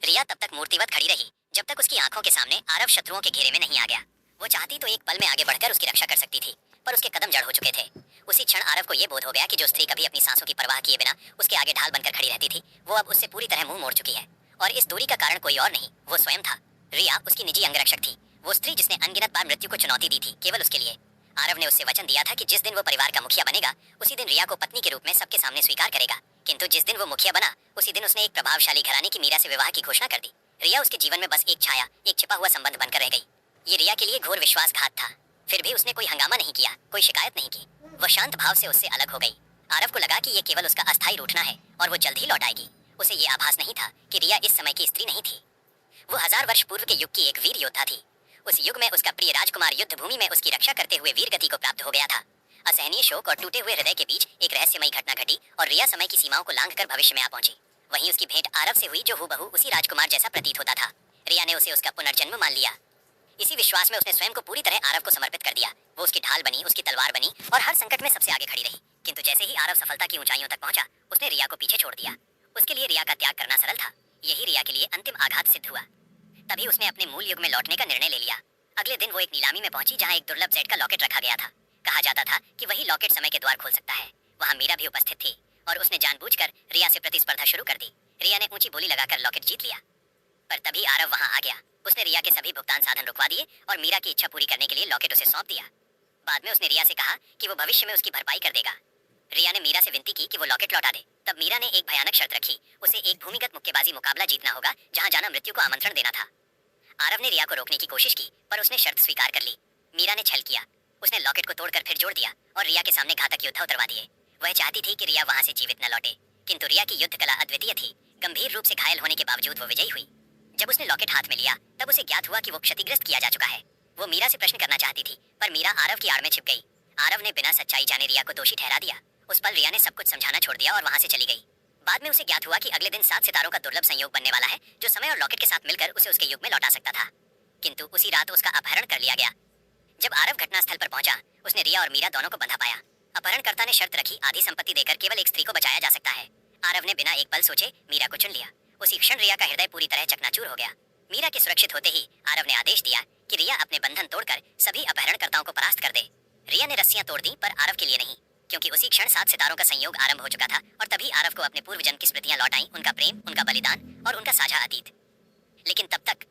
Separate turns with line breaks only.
रिया तब तक मूर्तिवत खड़ी रही जब तक उसकी आंखों के सामने आरव शत्रुओं के घेरे में नहीं आ गया। वो चाहती तो एक पल में आगे बढ़कर उसकी रक्षा कर सकती थी, पर उसके कदम जड़ हो चुके थे। उसी क्षण आरव को यह बोध हो गया कि जो स्त्री कभी अपनी सांसों की परवाह किए बिना उसके आगे ढाल बनकर खड़ी रहती थी, वो अब उससे पूरी तरह मुंह मोड़ चुकी है। और इस दूरी का कारण कोई और नहीं, वो स्वयं था। रिया उसकी निजी अंगरक्षक थी, वो स्त्री जिसने अनगिनत बार मृत्यु को चुनौती दी थी केवल उसके लिए। आरव ने उससे वचन दिया था कि जिस दिन वो परिवार का मुखिया बनेगा उसी दिन रिया को पत्नी के रूप में सबके सामने स्वीकार करेगा। किंतु जिस दिन वो मुखिया बना उसी दिन उसने एक प्रभावशाली घराने की मीरा से विवाह की घोषणा कर दी। रिया उसके जीवन में बस एक छाया, एक छिपा हुआ संबंध बनकर रह गई। ये रिया के लिए घोर विश्वासघात था। फिर भी उसने कोई हंगामा नहीं किया, कोई शिकायत नहीं की। वो शांत भाव से उससे अलग हो गई। आरव को लगा कि ये केवल उसका अस्थायी रूठना है और वो जल्द ही लौट आएगी। उसे ये आभास नहीं था कि रिया इस समय की स्त्री नहीं थी। वो 1000 वर्ष पूर्व के युग की एक वीर योद्धा थी। उस युग में उसका प्रिय राजकुमार युद्ध भूमि में उसकी रक्षा करते हुए वीर गति को प्राप्त हो गया था। असहनीय शोक और टूटे हुए हृदय के बीच एक रहस्यमयी घटना घटी और रिया समय की सीमाओं को लांघकर भविष्य में आ पहुंची। वहीं उसकी भेंट आरव से हुई जो हूबहू उसी राजकुमार जैसा प्रतीत होता था। रिया ने उसे उसका पुनर्जन्म मान लिया। इसी विश्वास में उसने स्वयं को पूरी तरह आरव को समर्पित कर दिया। वो उसकी ढाल बनी, उसकी तलवार बनी और हर संकट में सबसे आगे खड़ी रही। किंतु जैसे ही आरव सफलता की ऊंचाइयों तक पहुंचा उसने रिया को पीछे छोड़ दिया। उसके लिए रिया का त्याग करना सरल था। यही रिया के लिए अंतिम आघात सिद्ध हुआ। तभी उसने अपने मूल युग में लौटने का निर्णय ले लिया। अगले दिन वो एक नीलामी में पहुंची जहां एक दुर्लभ जेड का लॉकेट रखा गया था। कहा जाता था कि वही लॉकेट समय के द्वार खोल सकता है। वहां मीरा भी उपस्थित थी और उसने जानबूझकर रिया से प्रतिस्पर्धा शुरू कर दी। रिया ने ऊंची बोली लगाकर लॉकेट जीत लिया, पर तभी आरव वहां आ गया। उसने रिया के सभी भुगतान साधन रुकवा दिए और मीरा की इच्छा पूरी करने के लिए लॉकेट उसे सौंप दिया। बाद में उसने रिया से कहा कि वो भविष्य में उसकी भरपाई कर देगा। रिया ने मीरा से विनती की कि वो लॉकेट लौटा दे। तब मीरा ने एक भयानक शर्त रखी, उसे एक भूमिगत मुक्केबाजी मुकाबला जीतना होगा जहां जाना मृत्यु को आमंत्रण देना था। आरव ने रिया को रोकने की कोशिश की पर उसने शर्त स्वीकार कर ली। मीरा ने छल किया, उसने लॉकेट को तोड़कर फिर जोड़ दिया और रिया के सामने घातक योद्धा उतरवा दिए। वह चाहती थी कि रिया वहां से जीवित न लौटे, किंतु रिया की युद्ध कला अद्वितीय थी। गंभीर रूप से घायल होने के बावजूद वो विजयी हुई। जब उसने लॉकेट हाथ में लिया तब उसे ज्ञात हुआ कि वो क्षतिग्रस्त किया जा चुका है। वो मीरा से प्रश्न करना चाहती थी पर मीरा आरव की आड़ में छिप गई। आरव ने बिना सच्चाई जाने रिया को दोषी ठहरा दिया। उस पल रिया ने सब कुछ समझाना छोड़ दिया और वहां से चली गई। बाद में उसे ज्ञात हुआ कि अगले दिन 7 सितारों का दुर्लभ संयोग बनने वाला है जो समय और लॉकेट के साथ मिलकर उसे उसके युग में लौटा सकता था। किंतु उसी रात उसका अपहरण कर लिया गया। जब आरव घटनास्थल पर पहुंचा उसने रिया और मीरा दोनों को बंधा पाया। अपहरणकर्ता ने शर्त रखी, आधी संपत्ति देकर केवल एक स्त्री को बचाया जा सकता है। आरव ने बिना एक पल सोचे मीरा को चुन लिया। उसी क्षण रिया का हृदय पूरी तरह चकनाचूर हो गया। मीरा के सुरक्षित होते ही आरव ने आदेश दिया कि रिया अपने बंधन तोड़कर सभी अपहरणकर्ताओं को परास्त कर दे। रिया ने रस्सियां तोड़ दी पर आरव के लिए नहीं, क्योंकि उसी क्षण 7 सितारों का संयोग आरंभ हो चुका था और तभी आरव को अपने पूर्व जन्म की स्मृतियां लौट आईं, उनका प्रेम, उनका बलिदान और उनका साझा अतीत। लेकिन तब तक